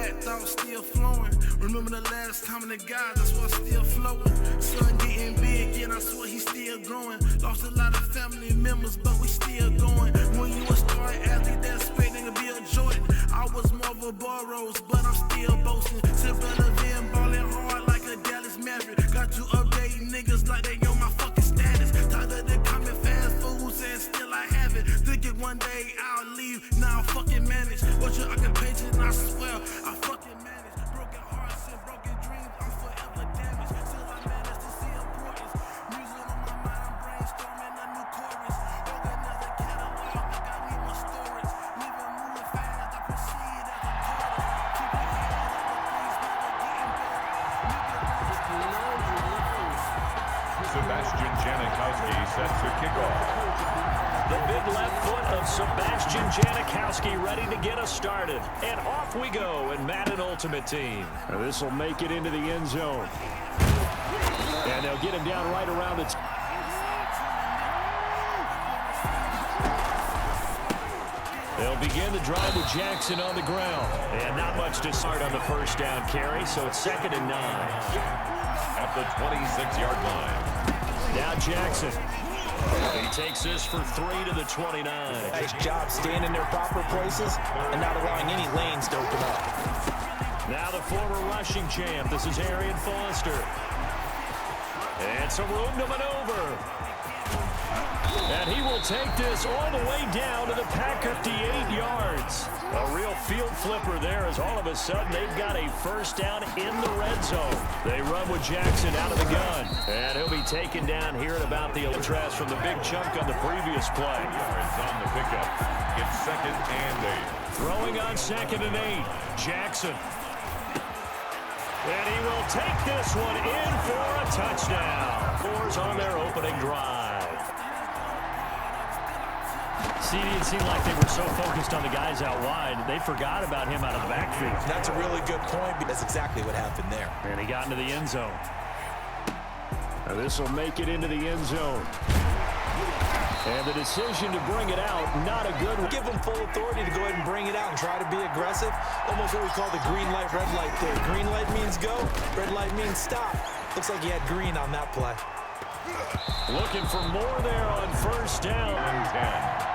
black thought still flowing. Remember the last time in the guy, that's why still flowing. Son getting big, and I swear he's still growing. Lost a lot of family members, but we still going. When you a star athlete, that's expecting to be a Jordan. I was more of a Burroughs, but I'm still boasting. Simple event, balling hard like a Dallas Maverick. Got to update niggas like they on my fucking status. Tired of the coming fast foods, and still I have it. Thinking one day I'll leave, now I fucking manage. What's your occupation? I swear I fucking manage. Broken hearts and broken dreams, I'm forever damaged. Still I manage to see importance. Music on my mind, I'm brainstorming a new chorus. Organize a catalog like I need more storage. Living moving fast, I proceed as a tortoise. Keep your head up, but things never getting better. Sebastian Janikowski set to kick off. The big left foot of Sebastian Janikowski ready to get us started. And off we go in Madden Ultimate Team. This will make it into the end zone. And they'll get him down right around the... They'll begin the drive with Jackson on the ground. And not much to start on the first down carry, so it's 2nd and 9. At the 26-yard line. Now Jackson. He takes this for 3 to the 29. Nice job staying in their proper places and not allowing any lanes to open up. Now the former rushing champ. This is Arian Foster. And some room to maneuver. And he will take this all the way down to the Packer 58 yards. A real field flipper there as all of a sudden they've got a first down in the red zone. They run with Jackson out of the gun. And he'll be taken down here at about the contrast from the big chunk on the previous play. Yards on the pickup. It's 2nd and 8. Throwing on 2nd and 8. Jackson. And he will take this one in for a touchdown. Fours on their opening drive. See, it seemed like they were so focused on the guys out wide, they forgot about him out of the backfield. That's a really good point, but that's exactly what happened there. And he got into the end zone. Now this will make it into the end zone. And the decision to bring it out, not a good one. Give them full authority to go ahead and bring it out and try to be aggressive. Almost what we call the green light, red light there. Green light means go, red light means stop. Looks like he had green on that play. Looking for more there on first down. 10.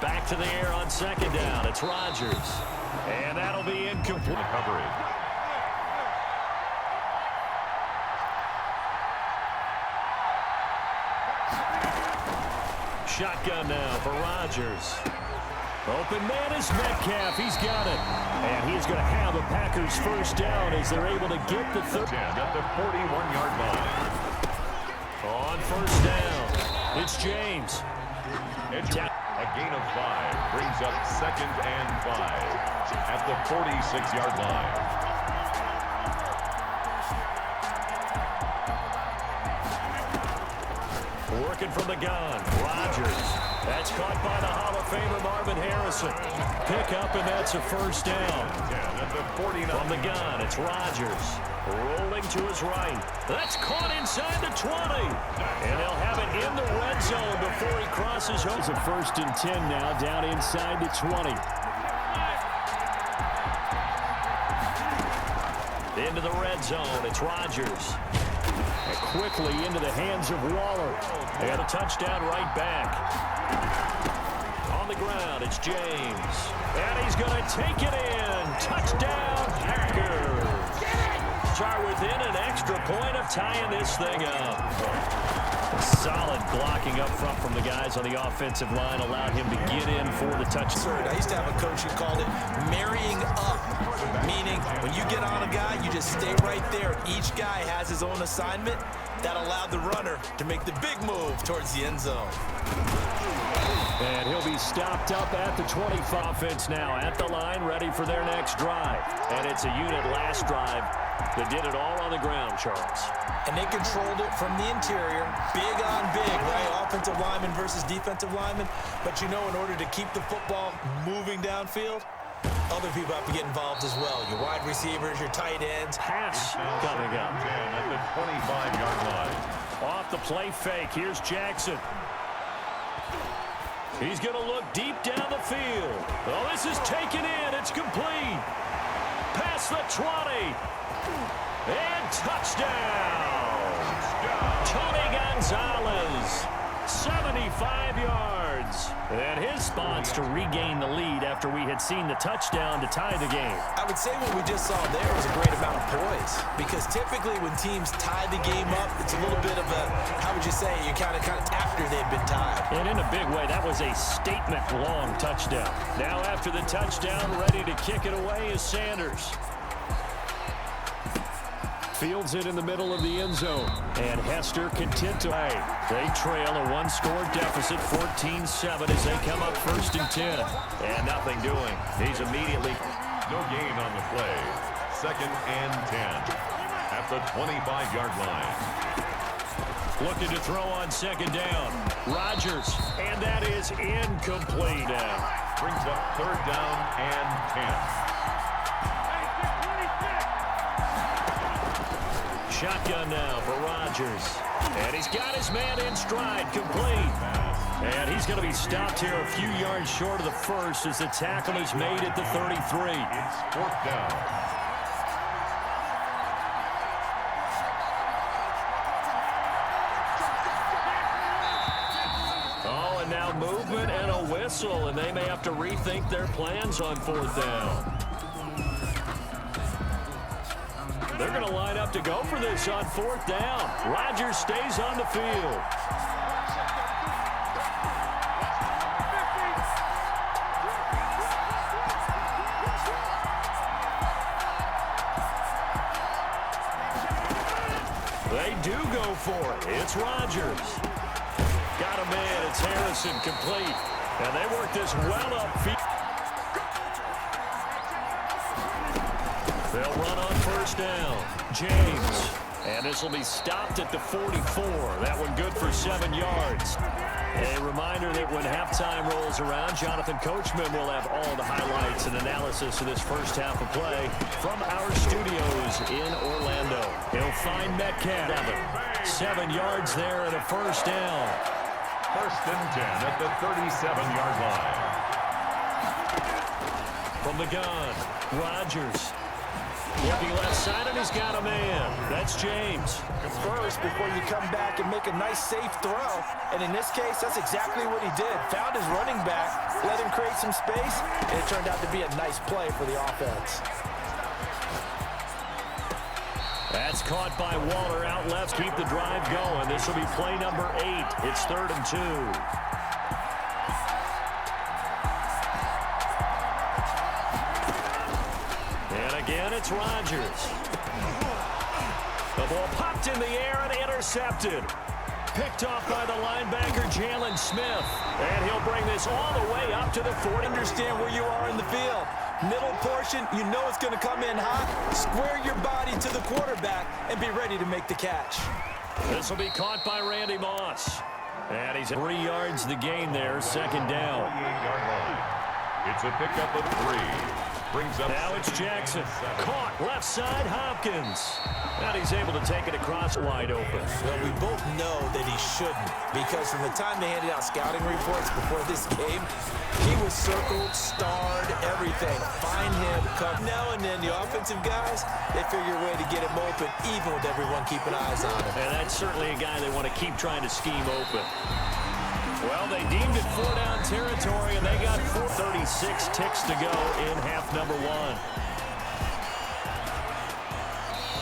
Back to the air on 2nd down. It's Rodgers. And that'll be incomplete. Recovery. Shotgun now for Rodgers. Open man is Metcalf. He's got it. And he's going to have the Packers first down as they're able to get the 10 at the 41-yard line. On first down, it's James. A gain of 5 brings up 2nd and 5 at the 46-yard line. Working from the gun, Rodgers. That's caught by the Hall of Famer Marvin Harrison. Pick up, and that's a first down. At the 49. From the gun, it's Rodgers. Rolling to his right. That's caught inside the 20. And they'll have it in the red zone before he crosses home. It's a 1st and 10 now, down inside the 20. Into the red zone, it's Rodgers. And quickly into the hands of Waller. They got a touchdown right back. On the ground, it's James. And he's going to take it in. Touchdown, Packers. Are within an extra point of tying this thing up. Solid blocking up front from the guys on the offensive line allowed him to get in for the touchdown. I used to have a coach who called it marrying up, meaning when you get on a guy, you just stay right there. Each guy has his own assignment. That allowed the runner to make the big move towards the end zone. And he'll be stopped up at the 25. Offense now at the line, ready for their next drive. And it's a unit last drive that did it all on the ground, Charles. And they controlled it from the interior, big on big, right? Offensive lineman versus defensive lineman. But you know, in order to keep the football moving downfield, other people have to get involved as well. Your wide receivers, your tight ends. Pass coming up. 10 at the 25-yard line. Off the play fake, here's Jackson. He's going to look deep down the field. Oh, this is taken in It's complete. Past the 20. And touchdown. Tony Gonzalez. 75 yards. And his spots to regain the lead after we had seen the touchdown to tie the game. I would say what we just saw there was a great amount of poise, because typically when teams tie the game up, it's a little bit of a, how would you say, you kind of after they've been tied. And in a big way, that was a statement-long touchdown. Now after the touchdown, ready to kick it away is Sanders. Fields it in the middle of the end zone. And Hester content to play. They trail a one-score deficit, 14-7, as they come up 1st and 10. And nothing doing. He's immediately... No gain on the play. 2nd and 10. At the 25-yard line. Looking to throw on 2nd down. Rodgers. And that is incomplete now. Brings up 3rd down and 10. Shotgun now for Rodgers. And he's got his man in stride, complete. And he's going to be stopped here a few yards short of the first as the tackle is made at the 33. It's 4th down. Oh, and now movement and a whistle, and they may have to rethink their plans on 4th down. They're going to line up to go for this on 4th down. Rodgers stays on the field. They do go for it. It's Rodgers. Got a man. It's Harrison, complete. And they work this well upfield. They'll run on 1st down. James. And this will be stopped at the 44. That one good for 7 yards. A reminder that when halftime rolls around, Jonathan Coachman will have all the highlights and analysis of this first half of play from our studios in Orlando. He'll find Metcalf. 7 yards there and a 1st down. 1st and 10 at the 37-yard line. From the gun, Rodgers. Looking left side, and he's got a man. That's James. First, before you come back and make a nice, safe throw. And in this case, that's exactly what he did. Found his running back, let him create some space, and it turned out to be a nice play for the offense. That's caught by Waller out left. Keep the drive going. This will be play number 8. It's 3rd and 2. Again, it's Rodgers. The ball popped in the air and intercepted. Picked off by the linebacker, Jalen Smith. And he'll bring this all the way up to the 40. Understand where you are in the field. Middle portion, you know it's going to come in hot. Square your body to the quarterback and be ready to make the catch. This will be caught by Randy Moss. And he's 3 yards the gain there, 2nd down. 28-yard line. It's a pickup of 3. Brings up now it's Jackson. Caught left side, Hopkins. And he's able to take it across wide open. Well, we both know that he shouldn't, because from the time they handed out scouting reports before this game, he was circled, starred, everything. Find him, come. Now and then, the offensive guys, they figure a way to get him open, even with everyone keeping eyes on him. And that's certainly a guy they want to keep trying to scheme open. Well, they deemed it 4-down territory, and they got 36 ticks to go in half number 1.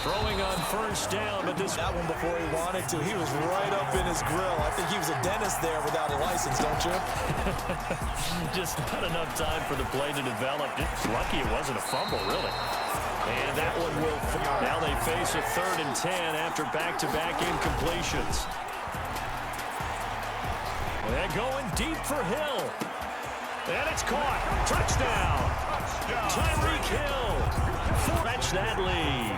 Throwing on 1st down, but that one before he wanted to, he was right up in his grill. I think he was a dentist there without a license, don't you? Just not enough time for the play to develop. Just lucky it wasn't a fumble, really. And that one will. Now they face a 3rd and 10 after back-to-back incompletions. They're going deep for Hill. And it's caught. Touchdown. Tyreek Hill. Fetch that lead.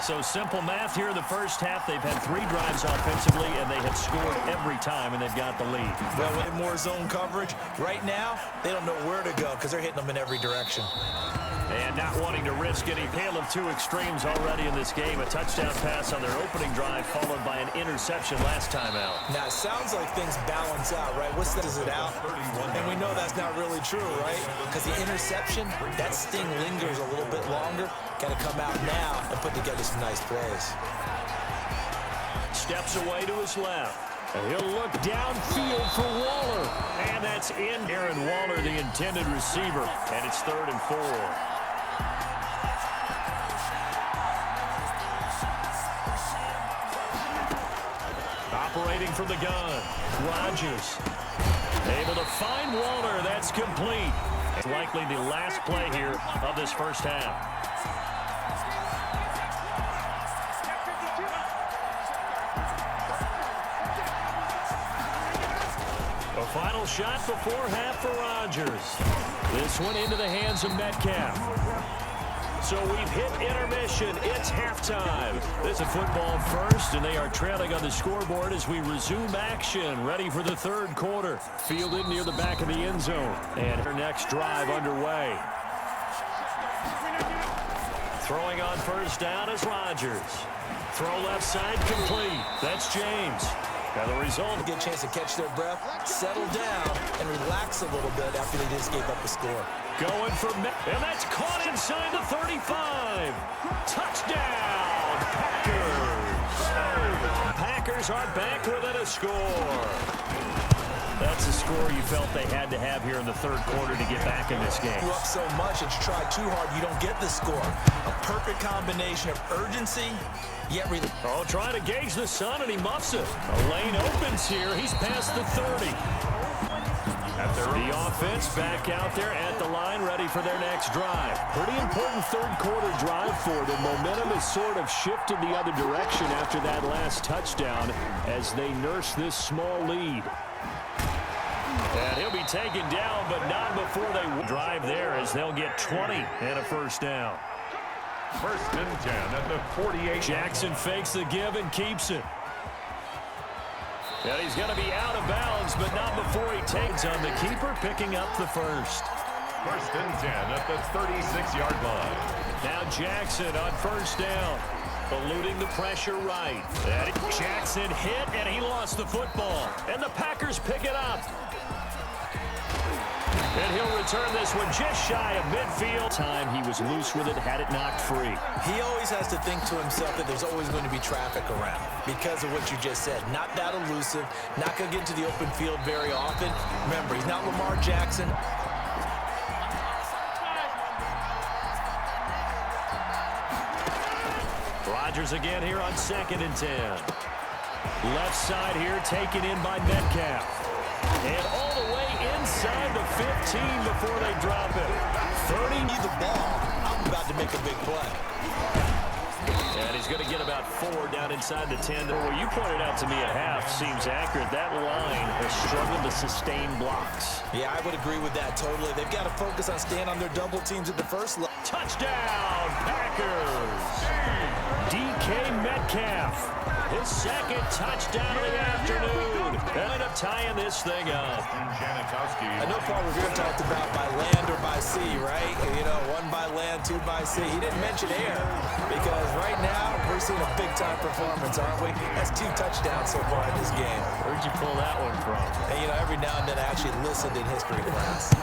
So simple math here in the first half. They've had 3 drives offensively, and they have scored every time, and they've got the lead. Well, with more zone coverage, right now, they don't know where to go because they're hitting them in every direction. And not wanting to risk any tale of 2 extremes already in this game. A touchdown pass on their opening drive, followed by an interception last time out. Now, it sounds like things balance out, right? What's that? Is it out? And we know that's not really true, right? Because the interception, that sting lingers a little bit longer. Got to come out now and put together some nice plays. Steps away to his left. And he'll look downfield for Waller. And that's in. Aaron Waller, the intended receiver. And it's 3rd and 4. Operating from the gun, Rodgers. Able to find Waller. That's complete. It's likely the last play here of this first half. A final shot before half for Rodgers. This one into the hands of Metcalf. So we've hit intermission. It's halftime. This is football first, and they are trailing on the scoreboard as we resume action. Ready for the 3rd quarter. Fielded near the back of the end zone. And her next drive underway. Throwing on first down is Rodgers. Throw left side complete. That's James. Now the result. Get a chance to catch their breath, settle down, and relax a little bit after they just gave up the score. Going for and that's caught inside the 35. Touchdown, Packers. Packers are back within a score. That's a score you felt they had to have here in the 3rd quarter to get back in this game. You up so much and you try too hard, you don't get the score. A perfect combination of urgency, yet really. Oh, trying to gauge the sun, and he muffs it. A lane opens here. He's past the 30. The offense back out there at the line, ready for their next drive. Pretty important 3rd quarter drive for them. Momentum has sort of shifted the other direction after that last touchdown as they nurse this small lead. And he'll be taken down, but not before they drive there, as they'll get 20 and a first down. 1st and 10 at the 48. Jackson fakes the give and keeps it. And he's going to be out of bounds, but not before he takes on the keeper, picking up the first. 1st and 10 at the 36-yard line. Now Jackson on first down, eluding the pressure right. And Jackson hit, and he lost the football. And the Packers pick it up. And he'll return this one just shy of midfield. Time he was loose with it, had it knocked free. He always has to think to himself that there's always going to be traffic around because of what you just said. Not that elusive, not going to get into the open field very often. Remember, he's not Lamar Jackson. Rodgers again here on 2nd and 10. Left side here taken in by Metcalf. And all the way inside the 15 before they drop it. 30. Need the ball. I'm about to make a big play. And he's going to get about 4 down inside the 10. What you pointed out to me at half seems accurate. That line has struggled to sustain blocks. Yeah, I would agree with that totally. They've got to focus on staying on their double teams at the first level. Touchdown, Packers! DK Metcalf. His 2nd touchdown of the afternoon. End up tying this thing up. I know Paul Revere talked about by land or by sea, right? You know, 1 by land, 2 by sea. He didn't mention air because right now we're seeing a big-time performance, aren't we? That's 2 touchdowns so far in this game. Where'd you pull that one from? And, you know, every now and then I actually listened in history class.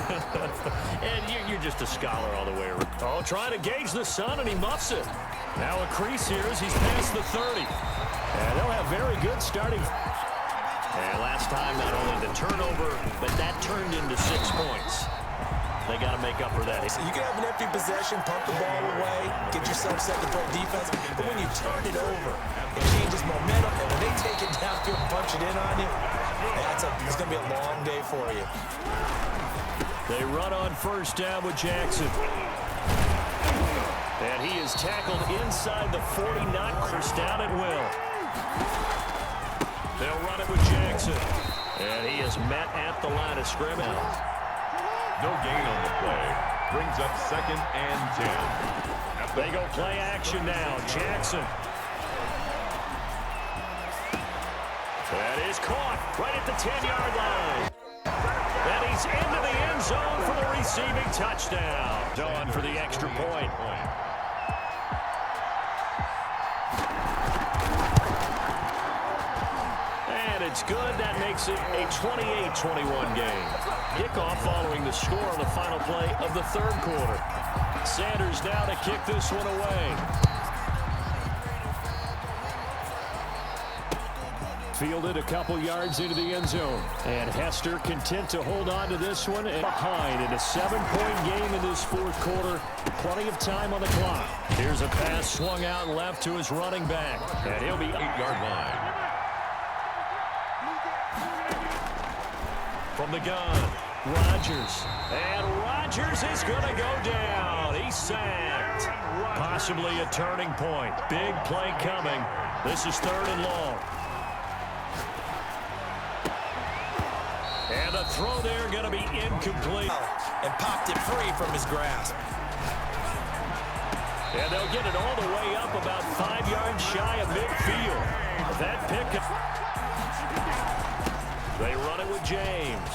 And you're just a scholar all the way around. Oh, trying to gauge the sun, and he muffs it. Now a crease here as he's past the 30. And they'll have very good starting. And last time, not only the turnover, but that turned into 6 points. They got to make up for that. You can have an empty possession, pump the ball away, get yourself set to play defense. But when you turn it over, it changes momentum. And when they take it downfield and punch it in on you, it's going to be a long day for you. They run on first down with Jackson. And he is tackled inside the 40, not first down at will. They'll run it with Jackson. And he is met at the line of scrimmage. No gain on the play. brings up 2nd and 10. They go play action now. Jackson. That is caught right at the 10-yard line. And he's into the end zone for the receiving touchdown. Done for the extra point. And it's good. That makes it a 28-21 game. Kickoff following the score on the final play of the 3rd quarter. Sanders now to kick this one away. Fielded a couple yards into the end zone. And Hester content to hold on to this one and behind in a 7-point game in this 4th quarter. Plenty of time on the clock. Here's a pass swung out left to his running back. And he'll be 8-yard line. From the gun, Rodgers. And Rodgers is going to go down. He's sacked. Possibly a turning point. Big play coming. This is 3rd and long. And the throw there going to be incomplete. And popped it free from his grasp. And they'll get it all the way up about 5 yards shy of midfield. That pick. They run it with James.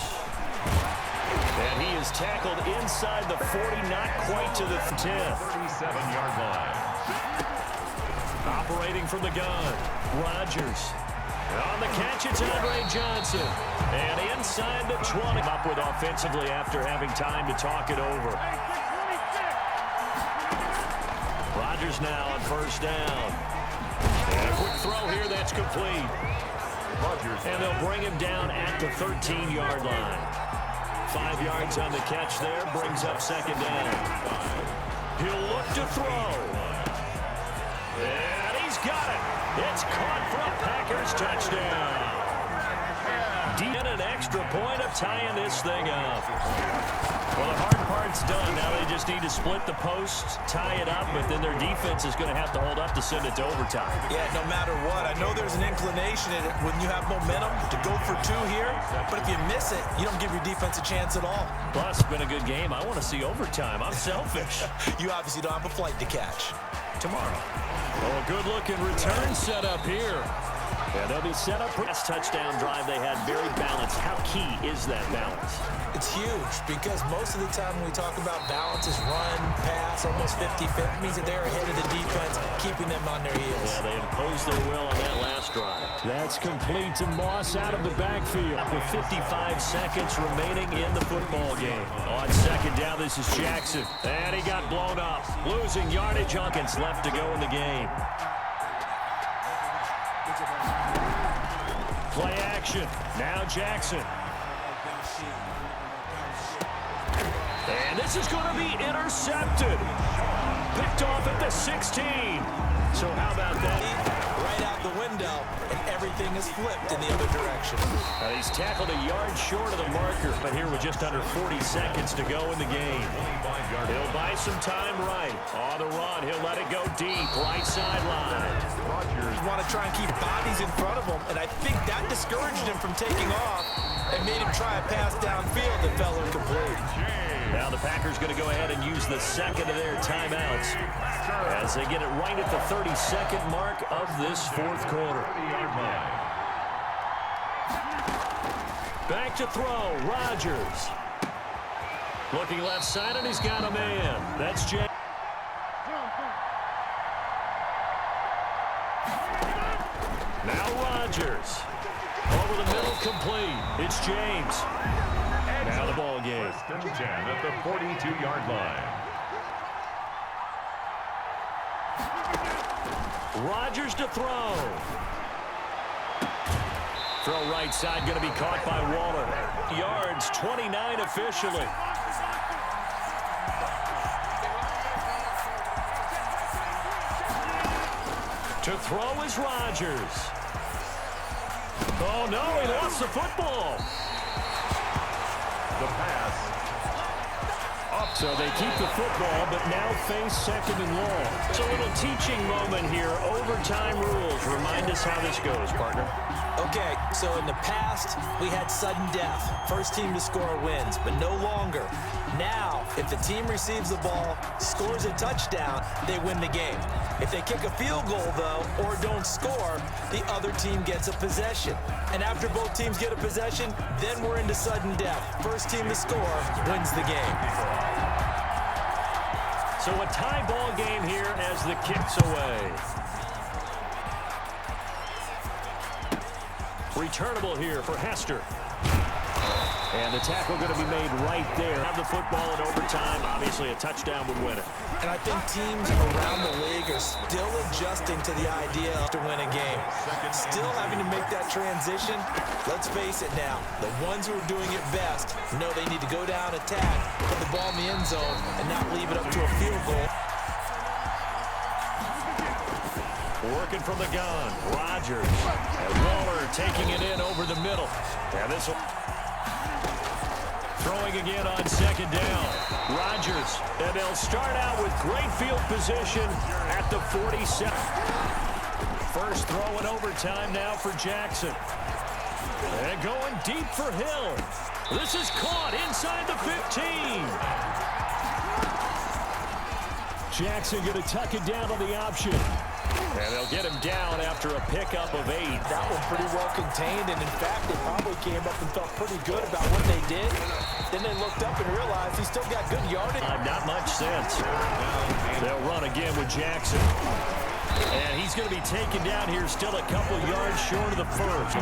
And he is tackled inside the 40, not quite to the 10. 37-yard line. Operating from the gun, Rodgers. On the catch, it's Andre Johnson. And inside the 20. Up with offensively after having time to talk it over. Rodgers now on 1st down. And a quick throw here that's complete. And they'll bring him down at the 13-yard line. 5 yards on the catch there, brings up 2nd down. He'll look to throw. And he's got it. It's caught for a Packers touchdown. And an extra point of tying this thing up. Well, the hard part's done. Now they just need to split the posts, tie it up, but then their defense is going to have to hold up to send it to overtime. Yeah, no matter what. I know there's an inclination in it when you have momentum to go for 2 here, but if you miss it, you don't give your defense a chance at all. Plus, it's been a good game. I want to see overtime. I'm selfish. You obviously don't have a flight to catch. Tomorrow. Oh, a good-looking return set up here. Yeah, they'll be set up for this touchdown drive they had, very balanced. How key is that balance? It's huge because most of the time when we talk about balance is run, pass, almost 50-50. Means that they're ahead of the defense, keeping them on their heels. Yeah, they imposed their will on that last drive. That's complete to Moss out of the backfield. With 55 seconds remaining in the football game. On 2nd down, this is Jackson. And he got blown up. Losing yardage. Hunkins left to go in the game. Play action. Now Jackson. And this is going to be intercepted. Picked off at the 16. So how about that? Right out the window, and everything is flipped in the other direction. He's tackled a yard short of the marker, but here with just under 40 seconds to go in the game. He'll buy some time right. On the run, he'll let it go deep, right sideline. Rodgers want to try and keep bodies in front of him, and I think that discouraged him from taking off and made him try a pass downfield that fell incomplete. Now the Packers going to go ahead and use the 2nd of their timeouts as they get it right at the 32nd mark of this 4th quarter. Back to throw, Rodgers. Looking left side, and he's got a man. That's Jay. Now Rodgers. Over the middle, complete. It's James. Now the ball game. 1st and 10 at the 42-yard line. Rodgers to throw. Throw right side, going to be caught by Waller. Yards, 29 officially. To throw is Rodgers. Oh, no, he lost the football. The pass. So they keep the football, but now face 2nd and long. It's a little teaching moment here. Overtime rules. Remind us how this goes, partner. Okay, so in the past, we had sudden death. First team to score wins, but no longer. Now, if the team receives the ball, scores a touchdown, they win the game. If they kick a field goal, though, or don't score, the other team gets a possession. And after both teams get a possession, then we're into sudden death. First team to score wins the game. So a tie ball game here as the kick's away. Returnable here for Hester. And the tackle going to be made right there. Have the football in overtime. Obviously, a touchdown would win it. And I think teams around the league are still adjusting to the idea to win a game. Still having to make that transition. Let's face it now. The ones who are doing it best know they need to go down, attack, put the ball in the end zone, and not leave it up to a field goal. Working from the gun, Rodgers. And Waller taking it in over the middle. And this will... Throwing again on second down. Rodgers. And they'll start out with great field position at the 47. First throw in overtime now for Jackson. And going deep for Hill. This is caught inside the 15. Jackson going to tuck it down on the option. And they'll get him down after a pickup of 8. That was pretty well contained, and in fact, they probably came up and felt pretty good about what they did. Then they looked up and realized he still got good yardage. Not much sense. They'll run again with Jackson. And he's going to be taken down here, still a couple yards short of the first.